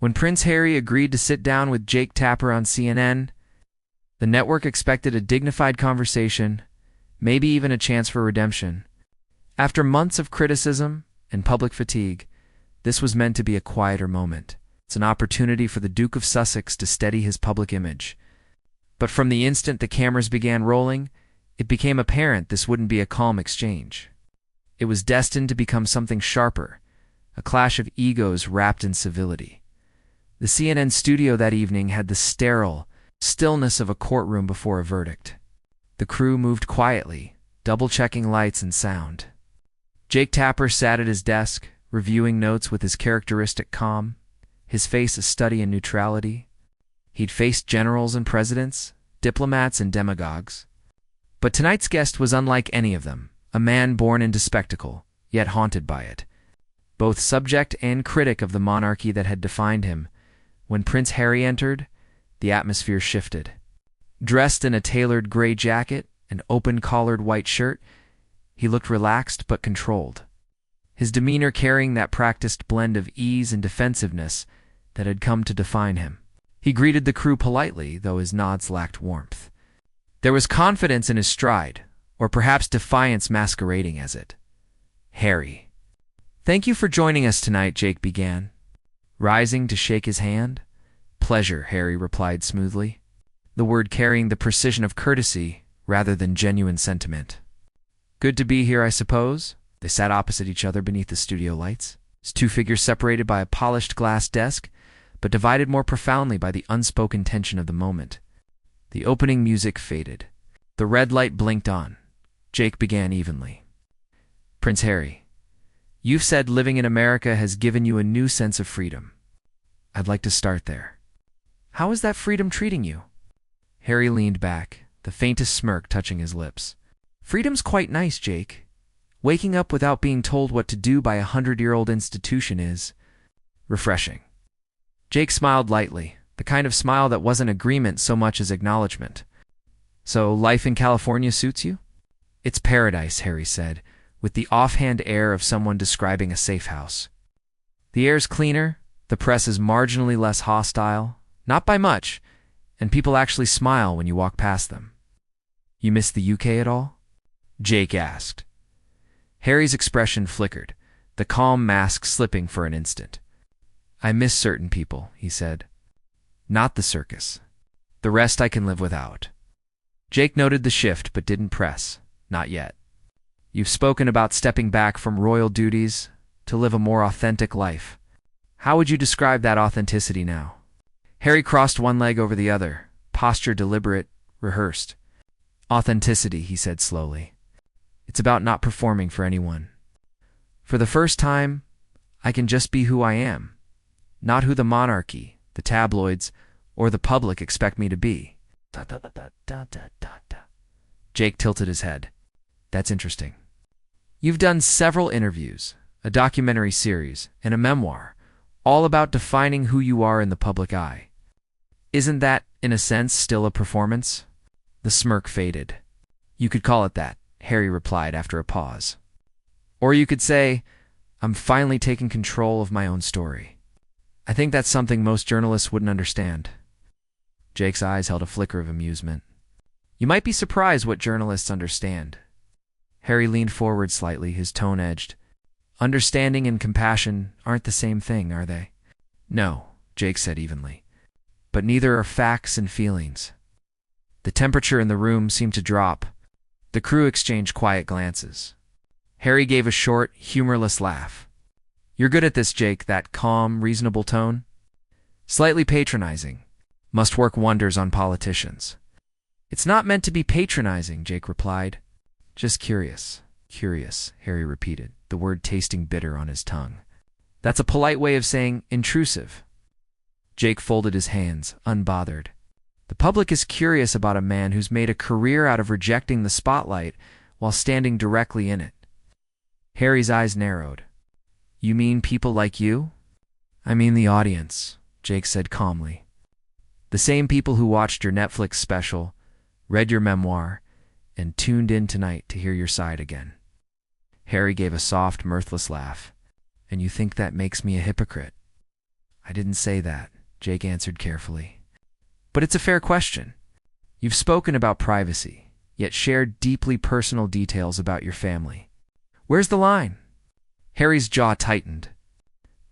When Prince Harry agreed to sit down with Jake Tapper on CNN, the network expected a dignified conversation, maybe even a chance for redemption. After months of criticism and public fatigue, this was meant to be a quieter moment. It's an opportunity for the Duke of Sussex to steady his public image. But from the instant the cameras began rolling, it became apparent this wouldn't be a calm exchange. It was destined to become something sharper, a clash of egos wrapped in civility. The CNN studio that evening had the sterile stillness of a courtroom before a verdict. The crew moved quietly, double-checking lights and sound. Jake Tapper sat at his desk, reviewing notes with his characteristic calm, his face a study in neutrality. He'd faced generals and presidents, diplomats and demagogues. But tonight's guest was unlike any of them, a man born into spectacle, yet haunted by it. Both subject and critic of the monarchy that had defined him, when Prince Harry entered, the atmosphere shifted. Dressed in a tailored gray jacket and open-collared white shirt, he looked relaxed but controlled, his demeanor carrying that practiced blend of ease and defensiveness that had come to define him. He greeted the crew politely, though his nods lacked warmth. There was confidence in his stride, or perhaps defiance masquerading as it. "Harry." "Thank you for joining us tonight," Jake began, rising to shake his hand. "Pleasure," Harry replied smoothly, the word carrying the precision of courtesy rather than genuine sentiment. "Good to be here, I suppose." They sat opposite each other beneath the studio lights, his two figures separated by a polished glass desk, but divided more profoundly by the unspoken tension of the moment. The opening music faded. The red light blinked on. Jake began evenly. "Prince Harry, you've said living in America has given you a new sense of freedom. I'd like to start there. How is that freedom treating you?" Harry leaned back, the faintest smirk touching his lips. "Freedom's quite nice, Jake. Waking up without being told what to do by a 100-year-old institution is refreshing." Jake smiled lightly, the kind of smile that wasn't agreement so much as acknowledgement. "So life in California suits you?" "It's paradise," Harry said, with the offhand air of someone describing a safe house. "The air's cleaner, the press is marginally less hostile, not by much, and people actually smile when you walk past them." "You miss the UK at all?" Jake asked. Harry's expression flickered, the calm mask slipping for an instant. "I miss certain people," he said. "Not the circus. The rest I can live without." Jake noted the shift but didn't press. "Not yet. You've spoken about stepping back from royal duties to live a more authentic life. How would you describe that authenticity now?" Harry crossed one leg over the other, posture deliberate, rehearsed. "Authenticity," he said slowly. "It's about not performing for anyone. For the first time, I can just be who I am, not who the monarchy, the tabloids, or the public expect me to be." Jake tilted his head. "That's interesting. You've done several interviews, a documentary series, and a memoir, all about defining who you are in the public eye. Isn't that, in a sense, still a performance?" The smirk faded. "You could call it that," Harry replied after a pause. "Or you could say, I'm finally taking control of my own story. I think that's something most journalists wouldn't understand." Jake's eyes held a flicker of amusement. "You might be surprised what journalists understand." Harry leaned forward slightly, his tone edged. "Understanding and compassion aren't the same thing, are they?" "No," Jake said evenly. "But neither are facts and feelings." The temperature in the room seemed to drop. The crew exchanged quiet glances. Harry gave a short, humorless laugh. "You're good at this, Jake," that calm, reasonable tone. "Slightly patronizing. Must work wonders on politicians." "It's not meant to be patronizing," Jake replied. "Just curious." "Curious," Harry repeated, the word tasting bitter on his tongue. "That's a polite way of saying intrusive." Jake folded his hands, unbothered. The public is curious about a man who's made a career out of rejecting the spotlight while standing directly in it. Harry's eyes narrowed. "You mean people like you?" "I mean the audience," Jake said calmly. "The same people who watched your Netflix special, read your memoir, and tuned in tonight to hear your side again." Harry gave a soft, mirthless laugh. "And you think that makes me a hypocrite?" I didn't say that, Jake answered carefully. But it's a fair question. You've spoken about privacy, yet shared deeply personal details about your family. Where's the line? Harry's jaw tightened.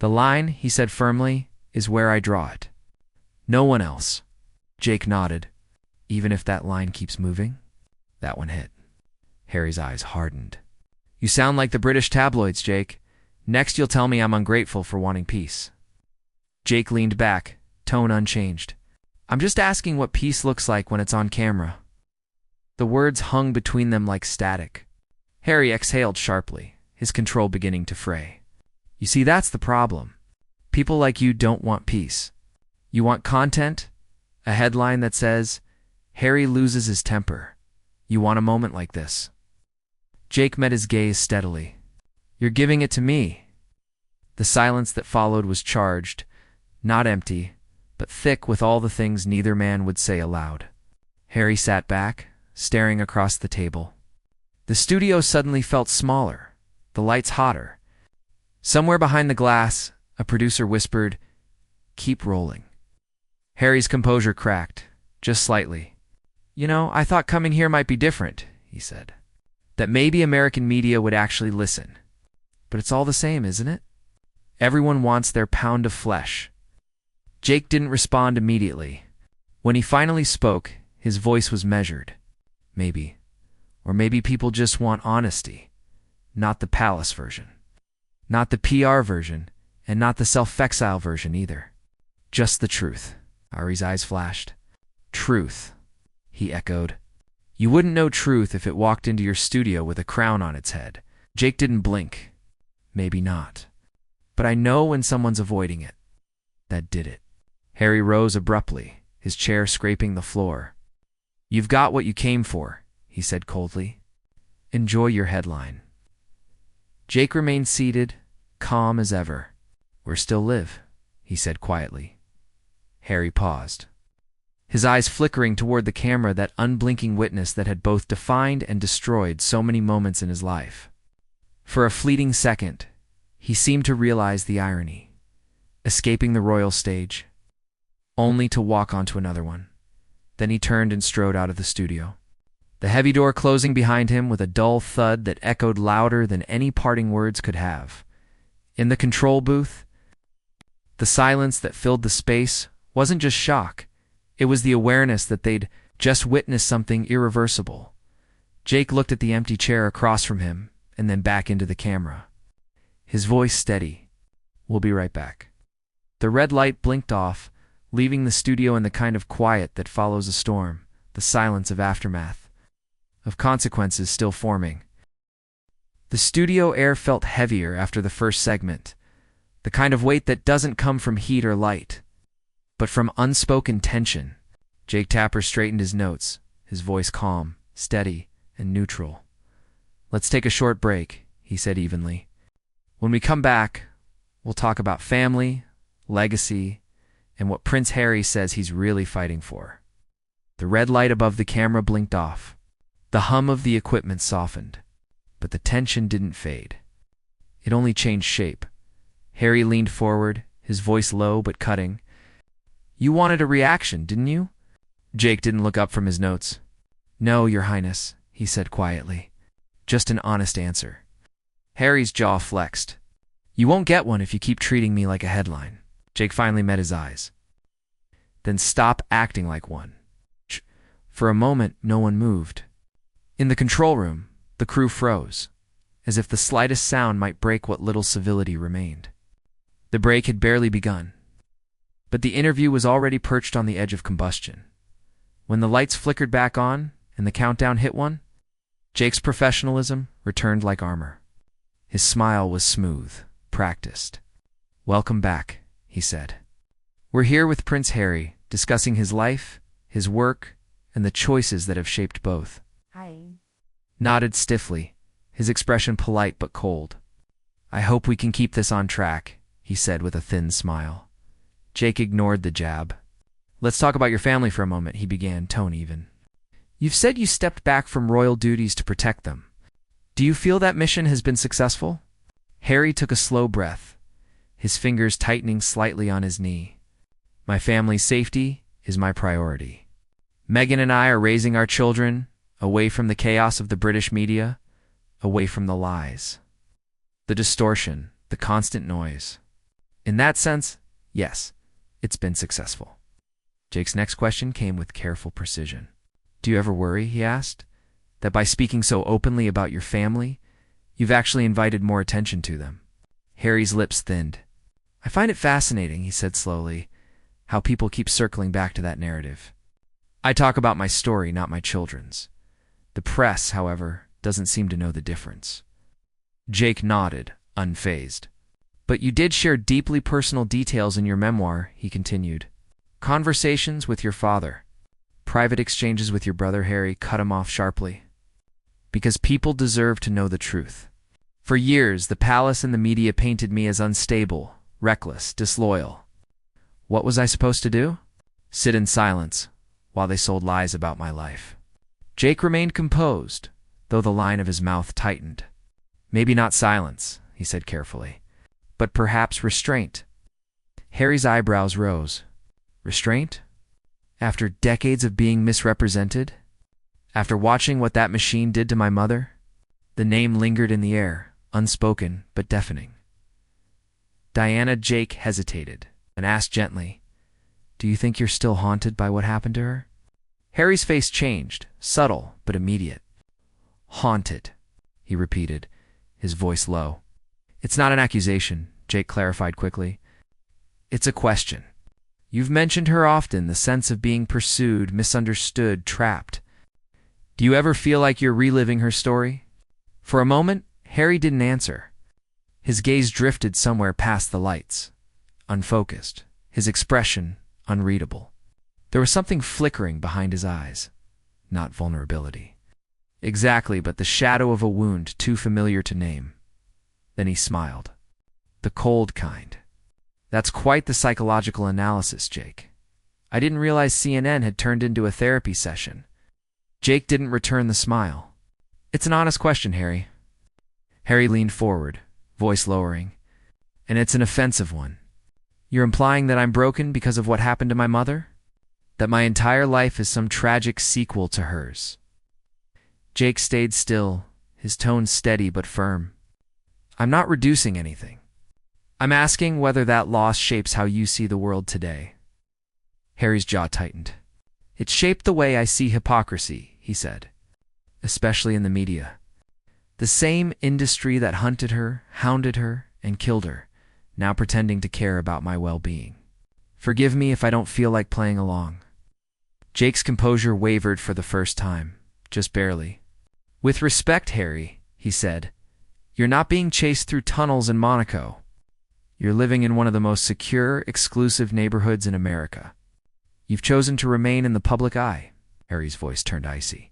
The line, he said firmly, is where I draw it. No one else. Jake nodded. Even if that line keeps moving? That one hit. Harry's eyes hardened. You sound like the British tabloids, Jake. Next you'll tell me I'm ungrateful for wanting peace. Jake leaned back, tone unchanged. I'm just asking what peace looks like when it's on camera. The words hung between them like static. Harry exhaled sharply, his control beginning to fray. You see, that's the problem. People like you don't want peace. You want content? A headline that says, Harry loses his temper. You want a moment like this. Jake met his gaze steadily. You're giving it to me. The silence that followed was charged, not empty, but thick with all the things neither man would say aloud. Harry sat back, staring across the table. The studio suddenly felt smaller, the lights hotter. Somewhere behind the glass, a producer whispered, Keep rolling. Harry's composure cracked, just slightly. You know, I thought coming here might be different, he said. That maybe American media would actually listen. But it's all the same, isn't it? Everyone wants their pound of flesh. Jake didn't respond immediately. When he finally spoke, his voice was measured. Maybe. Or maybe people just want honesty. Not the palace version. Not the PR version, and not the self-exile version either. Just the truth. Ari's eyes flashed. Truth, he echoed. You wouldn't know truth if it walked into your studio with a crown on its head. Jake didn't blink. Maybe not. But I know when someone's avoiding it. That did it. Harry rose abruptly, his chair scraping the floor. You've got what you came for, he said coldly. Enjoy your headline. Jake remained seated, calm as ever. We still live, he said quietly. Harry paused, his eyes flickering toward the camera, that unblinking witness that had both defined and destroyed so many moments in his life. For a fleeting second, he seemed to realize the irony. Escaping the royal stage, only to walk onto another one. Then he turned and strode out of the studio, the heavy door closing behind him with a dull thud that echoed louder than any parting words could have. In the control booth, the silence that filled the space wasn't just shock. It was the awareness that they'd just witnessed something irreversible. Jake looked at the empty chair across from him and then back into the camera. His voice steady. We'll be right back. The red light blinked off, leaving the studio in the kind of quiet that follows a storm, the silence of aftermath, of consequences still forming. The studio air felt heavier after the first segment, the kind of weight that doesn't come from heat or light, but from unspoken tension. Jake Tapper straightened his notes, his voice calm, steady, and neutral. Let's take a short break, he said evenly. When we come back, we'll talk about family, legacy, and what Prince Harry says he's really fighting for. The red light above the camera blinked off. The hum of the equipment softened, but the tension didn't fade. It only changed shape. Harry leaned forward, his voice low but cutting. You wanted a reaction, didn't you? Jake didn't look up from his notes. No, Your Highness, he said quietly. Just an honest answer. Harry's jaw flexed. You won't get one if you keep treating me like a headline. Jake finally met his eyes. Then stop acting like one. For a moment, no one moved. In the control room, the crew froze, as if the slightest sound might break what little civility remained. The break had barely begun, but the interview was already perched on the edge of combustion. When the lights flickered back on and the countdown hit one, Jake's professionalism returned like armor. His smile was smooth, practiced. Welcome back, he said. We're here with Prince Harry, discussing his life, his work, and the choices that have shaped both. Hi. Nodded stiffly, his expression polite but cold. I hope we can keep this on track, he said with a thin smile. Jake ignored the jab. Let's talk about your family for a moment, he began, tone even. You've said you stepped back from royal duties to protect them. Do you feel that mission has been successful? Harry took a slow breath, his fingers tightening slightly on his knee. My family's safety is my priority. Meghan and I are raising our children away from the chaos of the British media, away from the lies, the distortion, the constant noise. In that sense, yes, it's been successful. Jake's next question came with careful precision. Do you ever worry, he asked, that by speaking so openly about your family, you've actually invited more attention to them? Harry's lips thinned. I find it fascinating, he said slowly, how people keep circling back to that narrative. I talk about my story, not my children's. The press, however, doesn't seem to know the difference. Jake nodded, unfazed. But you did share deeply personal details in your memoir, he continued. Conversations with your father, private exchanges with your brother. Harry cut him off sharply. Because people deserve to know the truth. For years, the palace and the media painted me as unstable, reckless, disloyal. What was I supposed to do? Sit in silence while they sold lies about my life. Jake remained composed, though the line of his mouth tightened. Maybe not silence, he said carefully, but perhaps restraint. Harry's eyebrows rose. Restraint? After decades of being misrepresented? After watching what that machine did to my mother? The name lingered in the air, unspoken but deafening. Diana. Jake hesitated and asked gently, Do you think you're still haunted by what happened to her? Harry's face changed, subtle but immediate. Haunted, he repeated, his voice low. It's not an accusation, Jake clarified quickly. It's a question. You've mentioned her often, the sense of being pursued, misunderstood, trapped. Do you ever feel like you're reliving her story? For a moment, Harry didn't answer. His gaze drifted somewhere past the lights, unfocused, his expression unreadable. There was something flickering behind his eyes, not vulnerability. Exactly, but the shadow of a wound too familiar to name. Then he smiled. The cold kind. That's quite the psychological analysis, Jake. I didn't realize CNN had turned into a therapy session. Jake didn't return the smile. It's an honest question, Harry. Harry leaned forward, voice lowering. And it's an offensive one. You're implying that I'm broken because of what happened to my mother? That my entire life is some tragic sequel to hers? Jake stayed still, his tone steady but firm. I'm not reducing anything. I'm asking whether that loss shapes how you see the world today. Harry's jaw tightened. It shaped the way I see hypocrisy, he said, especially in the media. The same industry that hunted her, hounded her, and killed her, now pretending to care about my well-being. Forgive me if I don't feel like playing along. Jake's composure wavered for the first time, just barely. With respect, Harry, he said, you're not being chased through tunnels in Monaco. You're living in one of the most secure, exclusive neighborhoods in America. You've chosen to remain in the public eye. Harry's voice turned icy.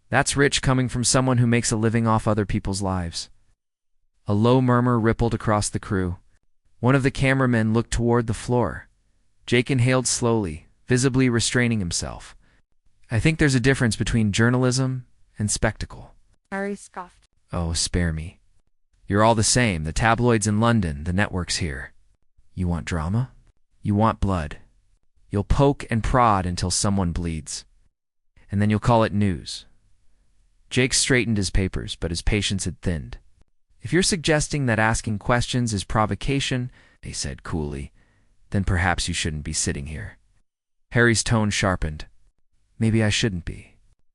That's rich coming from someone who makes a living off other people's lives. A low murmur rippled across the crew. One of the cameramen looked toward the floor. Jake inhaled slowly, visibly restraining himself. I think there's a difference between journalism and spectacle. Harry scoffed. Oh, spare me. You're all the same, the tabloids in London, the networks here. You want drama? You want blood. You'll poke and prod until someone bleeds. And then you'll call it news. Jake straightened his papers, but his patience had thinned. If you're suggesting that asking questions is provocation, he said coolly, then perhaps you shouldn't be sitting here. Harry's tone sharpened. Maybe I shouldn't be.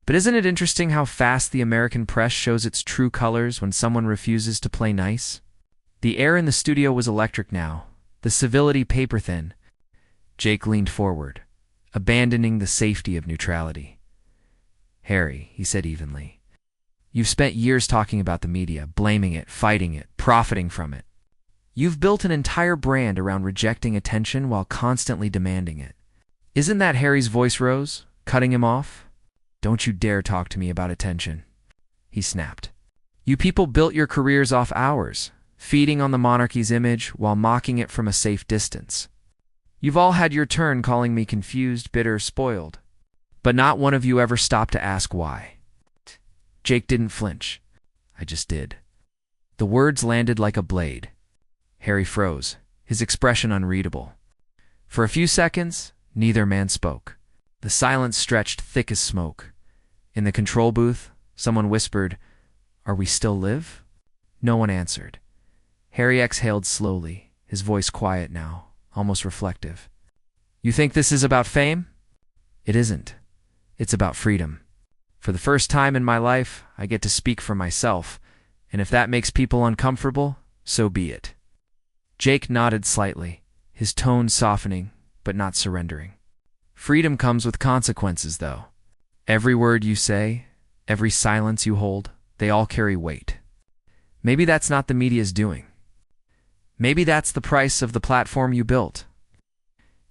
But isn't it interesting how fast the American press shows its true colors when someone refuses to play nice? The air in the studio was electric now, the civility paper-thin. Jake leaned forward, abandoning the safety of neutrality. Harry, he said evenly, you've spent years talking about the media, blaming it, fighting it, profiting from it. You've built an entire brand around rejecting attention while constantly demanding it. Isn't that Harry's voice rose, cutting him off? Don't you dare talk to me about attention, he snapped. You people built your careers off ours, feeding on the monarchy's image while mocking it from a safe distance. You've all had your turn calling me confused, bitter, spoiled. But not one of you ever stopped to ask why. Jake didn't flinch. I just did. The words landed like a blade. Harry froze, his expression unreadable. For a few seconds, neither man spoke. The silence stretched thick as smoke. In the control booth, someone whispered, "Are we still live?" No one answered. Harry exhaled slowly, his voice quiet now, almost reflective. "You think this is about fame?" "It isn't. It's about freedom. For the first time in my life, I get to speak for myself, and if that makes people uncomfortable, so be it." Jake nodded slightly, his tone softening, but not surrendering. "Freedom comes with consequences, though. Every word you say, every silence you hold, they all carry weight. Maybe that's not the media's doing. Maybe that's the price of the platform you built."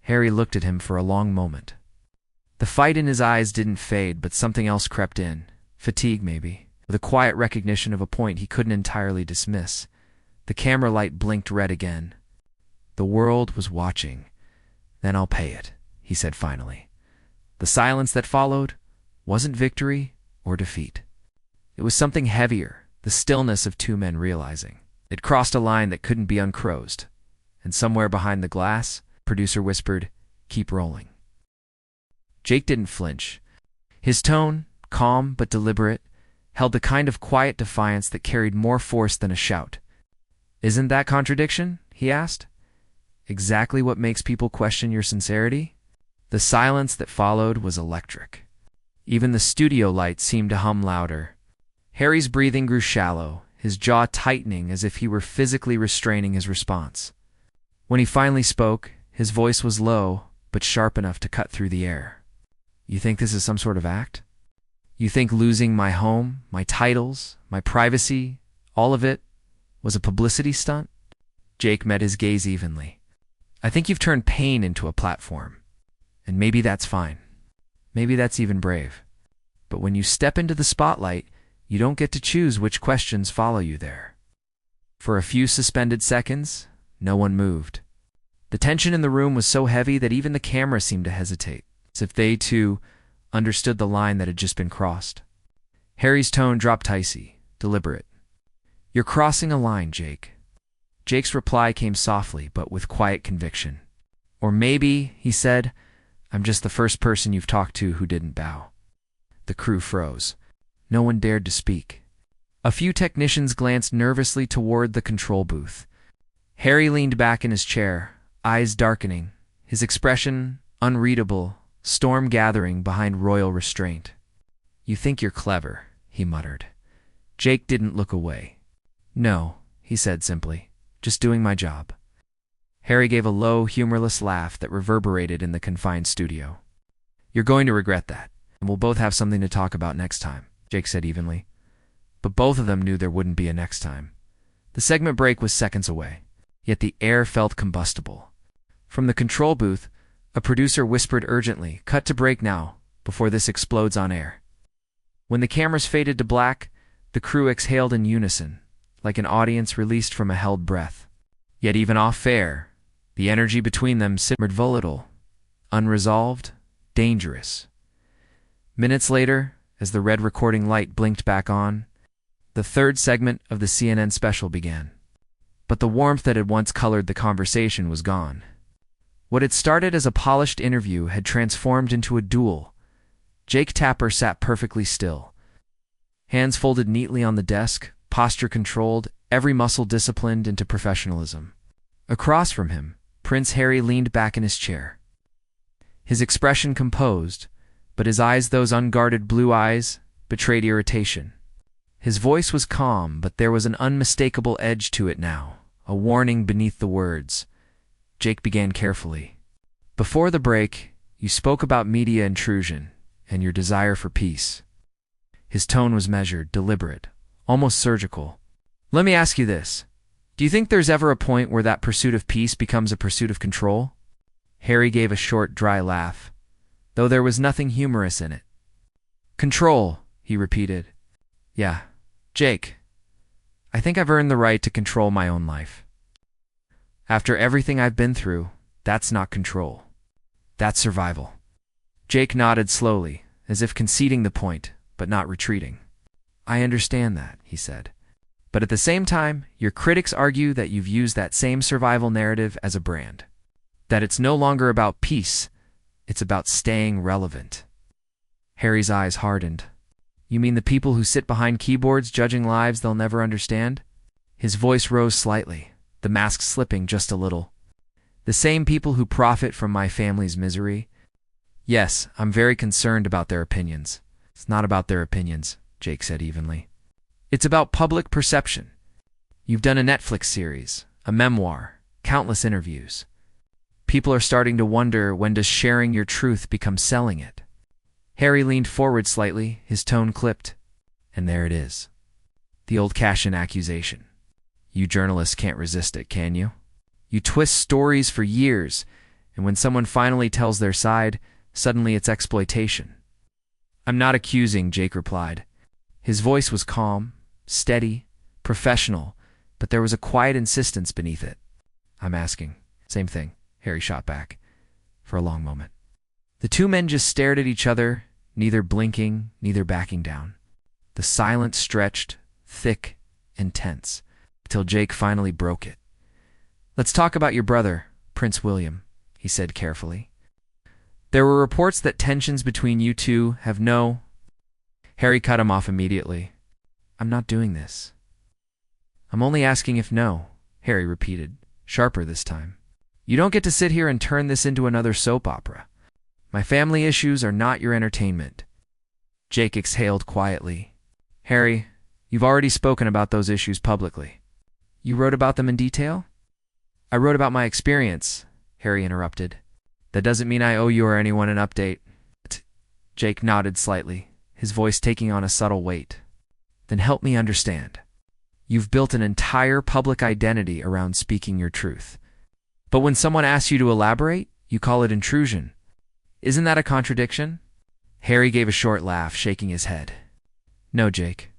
Harry looked at him for a long moment. The fight in his eyes didn't fade, but something else crept in. Fatigue, maybe. The quiet recognition of a point he couldn't entirely dismiss. The camera light blinked red again. "The world was watching. Then I'll pay it," he said finally. The silence that followed wasn't victory or defeat. It was something heavier, the stillness of two men realizing. It crossed a line that couldn't be uncrossed, and somewhere behind the glass, producer whispered, "Keep rolling." Jake didn't flinch. His tone, calm but deliberate, held the kind of quiet defiance that carried more force than a shout. "Isn't that contradiction?" he asked. "Exactly what makes people question your sincerity?" The silence that followed was electric. Even the studio lights seemed to hum louder. Harry's breathing grew shallow, his jaw tightening as if he were physically restraining his response. When he finally spoke, his voice was low, but sharp enough to cut through the air. "You think this is some sort of act? You think losing my home, my titles, my privacy, all of it, was a publicity stunt?" Jake met his gaze evenly. "I think you've turned pain into a platform. And maybe that's fine. Maybe that's even brave. But when you step into the spotlight, you don't get to choose which questions follow you there." For a few suspended seconds, no one moved. The tension in the room was so heavy that even the camera seemed to hesitate, as if they, too, understood the line that had just been crossed. Harry's tone dropped icy, deliberate. "You're crossing a line, Jake." Jake's reply came softly, but with quiet conviction. "Or maybe," he said, "I'm just the first person you've talked to who didn't bow." The crew froze. No one dared to speak. A few technicians glanced nervously toward the control booth. Harry leaned back in his chair, eyes darkening, his expression unreadable, storm gathering behind royal restraint. "You think you're clever," he muttered. Jake didn't look away. "No," he said simply, "just doing my job." Harry gave a low, humorless laugh that reverberated in the confined studio. "You're going to regret that, and we'll both have something to talk about next time," Jake said evenly. But both of them knew there wouldn't be a next time. The segment break was seconds away, yet the air felt combustible. From the control booth, a producer whispered urgently, "Cut to break now, before this explodes on air." When the cameras faded to black, the crew exhaled in unison, like an audience released from a held breath. Yet even off-air, the energy between them simmered volatile, unresolved, dangerous. Minutes later, as the red recording light blinked back on, the third segment of the CNN special began. But the warmth that had once colored the conversation was gone. What had started as a polished interview had transformed into a duel. Jake Tapper sat perfectly still, hands folded neatly on the desk, posture controlled, every muscle disciplined into professionalism. Across from him, Prince Harry leaned back in his chair. His expression composed, but his eyes, those unguarded blue eyes, betrayed irritation. His voice was calm, but there was an unmistakable edge to it now, a warning beneath the words. Jake began carefully. "Before the break, you spoke about media intrusion and your desire for peace." His tone was measured, deliberate, almost surgical. "Let me ask you this. Do you think there's ever a point where that pursuit of peace becomes a pursuit of control?" Harry gave a short, dry laugh, though there was nothing humorous in it. "Control," he repeated. "Yeah, Jake, I think I've earned the right to control my own life. After everything I've been through, that's not control. That's survival." Jake nodded slowly, as if conceding the point, but not retreating. "I understand that," he said. But at the same time, your critics argue that you've used that same survival narrative as a brand. That it's no longer about peace, it's about staying relevant. Harry's eyes hardened. You mean the people who sit behind keyboards judging lives they'll never understand? His voice rose slightly, the mask slipping just a little. The same people who profit from my family's misery? Yes, I'm very concerned about their opinions. It's not about their opinions, Jake said evenly. It's about public perception. You've done a Netflix series, a memoir, countless interviews. People are starting to wonder, when does sharing your truth become selling it? Harry leaned forward slightly, his tone clipped. And there it is. The old cash-in accusation. You journalists can't resist it, can you? You twist stories for years, and when someone finally tells their side, suddenly it's exploitation. I'm not accusing, Jake replied. His voice was calm, steady, professional, but there was a quiet insistence beneath it. I'm asking. Same thing, Harry shot back, for a long moment. The two men just stared at each other, neither blinking, neither backing down. The silence stretched, thick and tense, till Jake finally broke it. Let's talk about your brother, Prince William, he said carefully. There were reports that tensions between you two have no... Harry cut him off immediately. I'm not doing this. I'm only asking if no, Harry repeated, sharper this time. You don't get to sit here and turn this into another soap opera. My family issues are not your entertainment. Jake exhaled quietly. Harry, you've already spoken about those issues publicly. You wrote about them in detail? I wrote about my experience, Harry interrupted. That doesn't mean I owe you or anyone an update. Jake nodded slightly, his voice taking on a subtle weight. Then help me understand. You've built an entire public identity around speaking your truth. But when someone asks you to elaborate, you call it intrusion. Isn't that a contradiction? Harry gave a short laugh, shaking his head. No, Jake.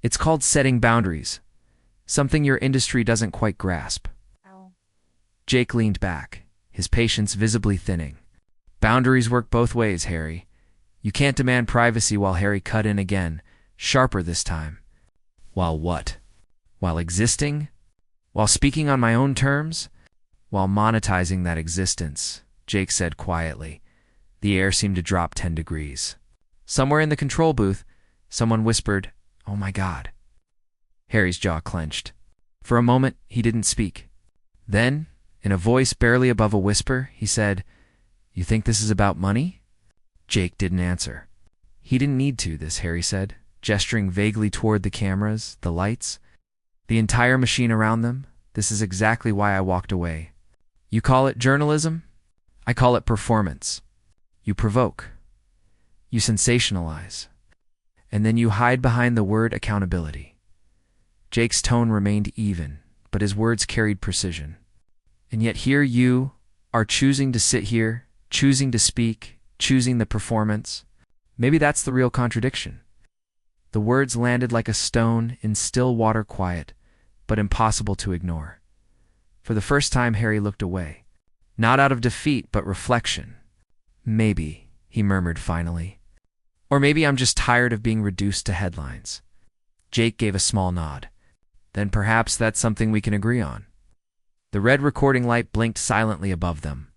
It's called setting boundaries, something your industry doesn't quite grasp. Ow. Jake leaned back, his patience visibly thinning. Boundaries work both ways, Harry. You can't demand privacy while Harry cut in again, sharper this time. While what? While existing? While speaking on my own terms? While monetizing that existence, Jake said quietly. The air seemed to drop 10 degrees. Somewhere in the control booth, someone whispered, "Oh my God." Harry's jaw clenched. For a moment, he didn't speak. Then, in a voice barely above a whisper, he said, "You think this is about money?" Jake didn't answer. He didn't need to, Harry said, gesturing vaguely toward the cameras, the lights, the entire machine around them. This is exactly why I walked away. You call it journalism? I call it performance. You provoke. You sensationalize. And then you hide behind the word accountability. Jake's tone remained even, but his words carried precision. And yet here you are choosing to sit here, choosing to speak, choosing the performance. Maybe that's the real contradiction. The words landed like a stone in still water quiet, but impossible to ignore. For the first time, Harry looked away. Not out of defeat, but reflection. Maybe, he murmured finally. Or maybe I'm just tired of being reduced to headlines. Jake gave a small nod. Then perhaps that's something we can agree on. The red recording light blinked silently above them.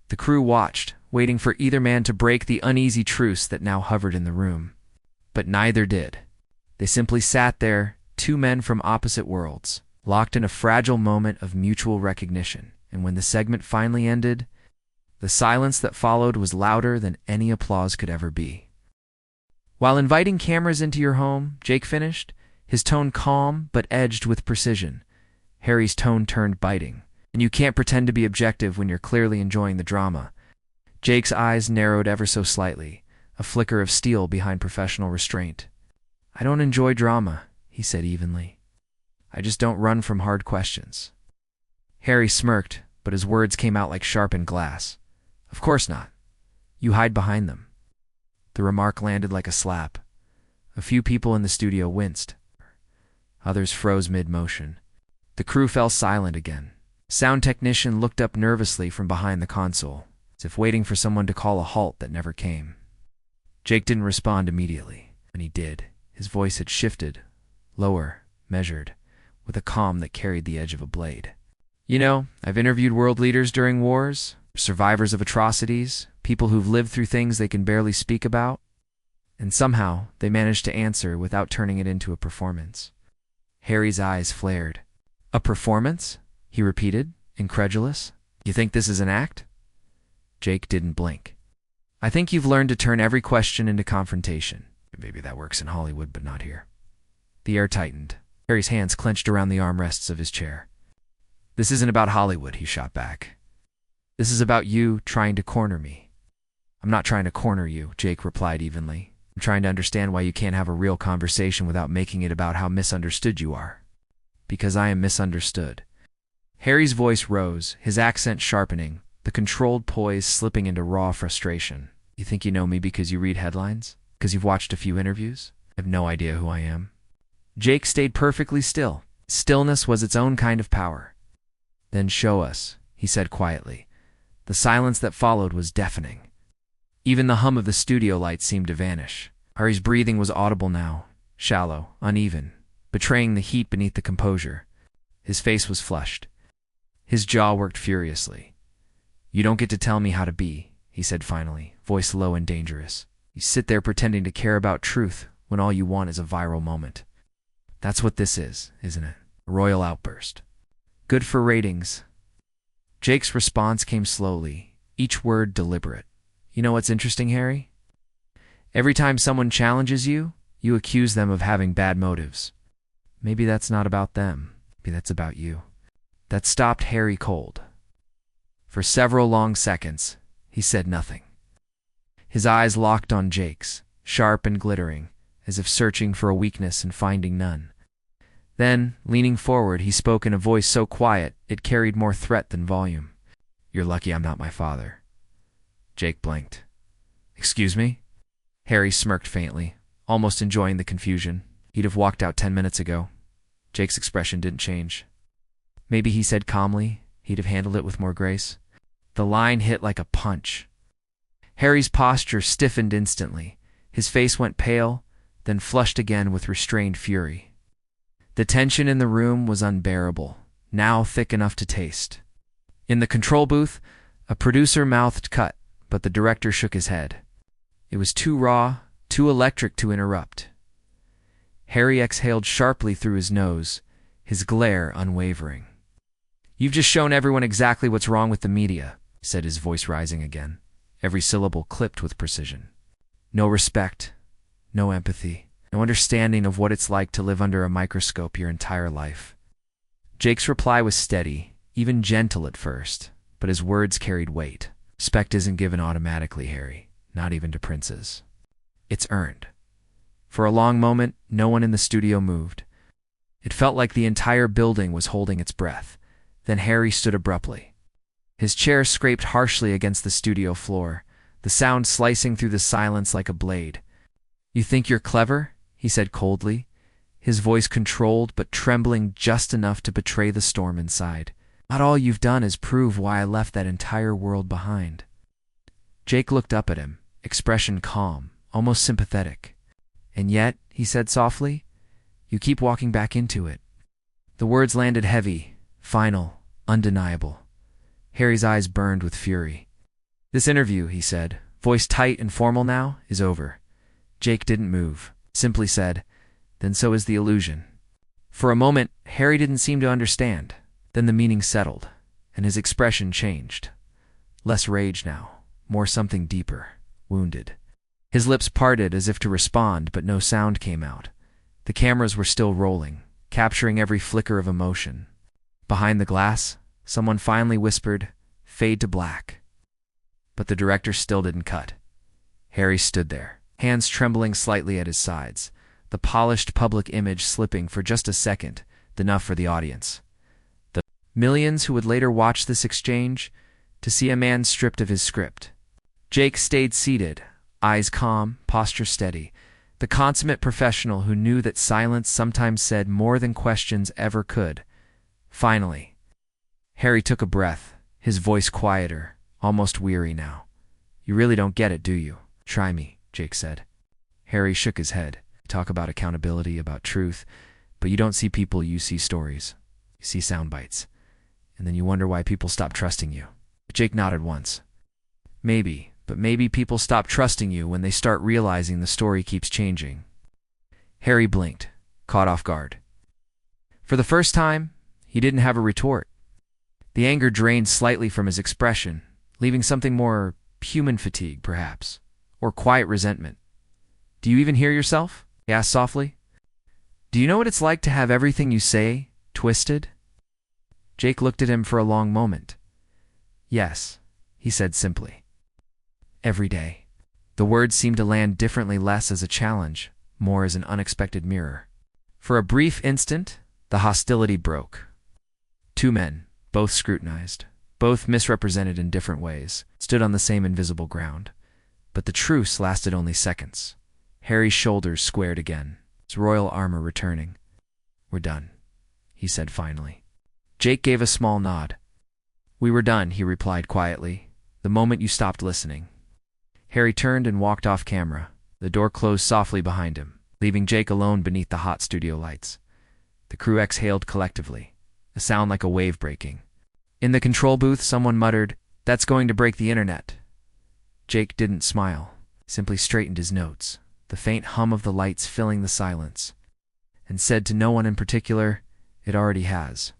The crew watched, waiting for either man to break the uneasy truce that now hovered in the room. But neither did. They simply sat there, two men from opposite worlds, locked in a fragile moment of mutual recognition. And when the segment finally ended, the silence that followed was louder than any applause could ever be. While inviting cameras into your home, Jake finished, his tone calm but edged with precision. Harry's tone turned biting. And you can't pretend to be objective when you're clearly enjoying the drama. Jake's eyes narrowed ever so slightly, a flicker of steel behind professional restraint. I don't enjoy drama, he said evenly. I just don't run from hard questions. Harry smirked, but his words came out like sharpened glass. Of course not. You hide behind them. The remark landed like a slap. A few people in the studio winced. Others froze mid-motion. The crew fell silent again. Sound technician looked up nervously from behind the console, as if waiting for someone to call a halt that never came. Jake didn't respond immediately. When he did, his voice had shifted, lower, measured, with a calm that carried the edge of a blade. You know, I've interviewed world leaders during wars, survivors of atrocities, people who've lived through things they can barely speak about, and somehow they managed to answer without turning it into a performance. Harry's eyes flared. A performance? He repeated, incredulous. You think this is an act? Jake didn't blink. I think you've learned to turn every question into confrontation. Maybe that works in Hollywood, but not here. The air tightened. Harry's hands clenched around the armrests of his chair. This isn't about Hollywood, he shot back. This is about you trying to corner me. I'm not trying to corner you, Jake replied evenly. I'm trying to understand why you can't have a real conversation without making it about how misunderstood you are. Because I am misunderstood. Harry's voice rose, his accent sharpening, the controlled poise slipping into raw frustration. You think you know me because you read headlines? Because you've watched a few interviews? I have no idea who I am. Jake stayed perfectly still. Stillness was its own kind of power. Then show us, he said quietly. The silence that followed was deafening. Even the hum of the studio lights seemed to vanish. Harry's breathing was audible now, shallow, uneven, betraying the heat beneath the composure. His face was flushed. His jaw worked furiously. You don't get to tell me how to be, he said finally, voice low and dangerous. You sit there pretending to care about truth when all you want is a viral moment. That's what this is, isn't it? A royal outburst. Good for ratings. Jake's response came slowly, each word deliberate. You know what's interesting, Harry? Every time someone challenges you, you accuse them of having bad motives. Maybe that's not about them. Maybe that's about you. That stopped Harry cold. For several long seconds, he said nothing. His eyes locked on Jake's, sharp and glittering, as if searching for a weakness and finding none. Then, leaning forward, he spoke in a voice so quiet it carried more threat than volume. You're lucky I'm not my father. Jake blinked. Excuse me? Harry smirked faintly, almost enjoying the confusion. He'd have walked out 10 minutes ago. Jake's expression didn't change. Maybe, he said calmly, he'd have handled it with more grace. The line hit like a punch. Harry's posture stiffened instantly. His face went pale, then flushed again with restrained fury. The tension in the room was unbearable, now thick enough to taste. In the control booth, a producer mouthed cut, but the director shook his head. It was too raw, too electric to interrupt. Harry exhaled sharply through his nose, his glare unwavering. You've just shown everyone exactly what's wrong with the media, said his voice rising again, every syllable clipped with precision. No respect, no empathy, no understanding of what it's like to live under a microscope your entire life. Jake's reply was steady, even gentle at first, but his words carried weight. Respect isn't given automatically, Harry, not even to princes. It's earned. For a long moment, no one in the studio moved. It felt like the entire building was holding its breath. Then Harry stood abruptly. His chair scraped harshly against the studio floor, the sound slicing through the silence like a blade. You think you're clever? He said coldly, his voice controlled but trembling just enough to betray the storm inside. Not all you've done is prove why I left that entire world behind. Jake looked up at him, expression calm, almost sympathetic. And yet, he said softly, you keep walking back into it. The words landed heavy, final, undeniable. Harry's eyes burned with fury. This interview, he said, voice tight and formal now, is over. Jake didn't move, simply said, then so is the illusion. For a moment, Harry didn't seem to understand. Then the meaning settled, and his expression changed. Less rage now, more something deeper, wounded. His lips parted as if to respond, but no sound came out. The cameras were still rolling, capturing every flicker of emotion. Behind the glass, someone finally whispered, fade to black. But the director still didn't cut. Harry stood there, hands trembling slightly at his sides, the polished public image slipping for just a second, enough for the audience. The millions who would later watch this exchange, to see a man stripped of his script. Jake stayed seated, eyes calm, posture steady, the consummate professional who knew that silence sometimes said more than questions ever could. Finally, Harry took a breath, his voice quieter, almost weary now. You really don't get it, do you? Try me, Jake said. Harry shook his head. Talk about accountability, about truth. But you don't see people, you see stories. You see sound bites. And then you wonder why people stop trusting you. Jake nodded once. Maybe, but maybe people stop trusting you when they start realizing the story keeps changing. Harry blinked, caught off guard. For the first time, he didn't have a retort. The anger drained slightly from his expression, leaving something more human fatigue, perhaps, or quiet resentment. Do you even hear yourself? He asked softly. Do you know what it's like to have everything you say twisted? Jake looked at him for a long moment. Yes, he said simply. Every day. The words seemed to land differently, less as a challenge, more as an unexpected mirror. For a brief instant, the hostility broke. Two men, both scrutinized, both misrepresented in different ways, stood on the same invisible ground. But the truce lasted only seconds. Harry's shoulders squared again, his royal armor returning. We're done, he said finally. Jake gave a small nod. We were done, he replied quietly, the moment you stopped listening. Harry turned and walked off camera. The door closed softly behind him, leaving Jake alone beneath the hot studio lights. The crew exhaled collectively, a sound like a wave breaking. In the control booth, someone muttered, "That's going to break the internet." Jake didn't smile, simply straightened his notes, the faint hum of the lights filling the silence, and said to no one in particular, "It already has."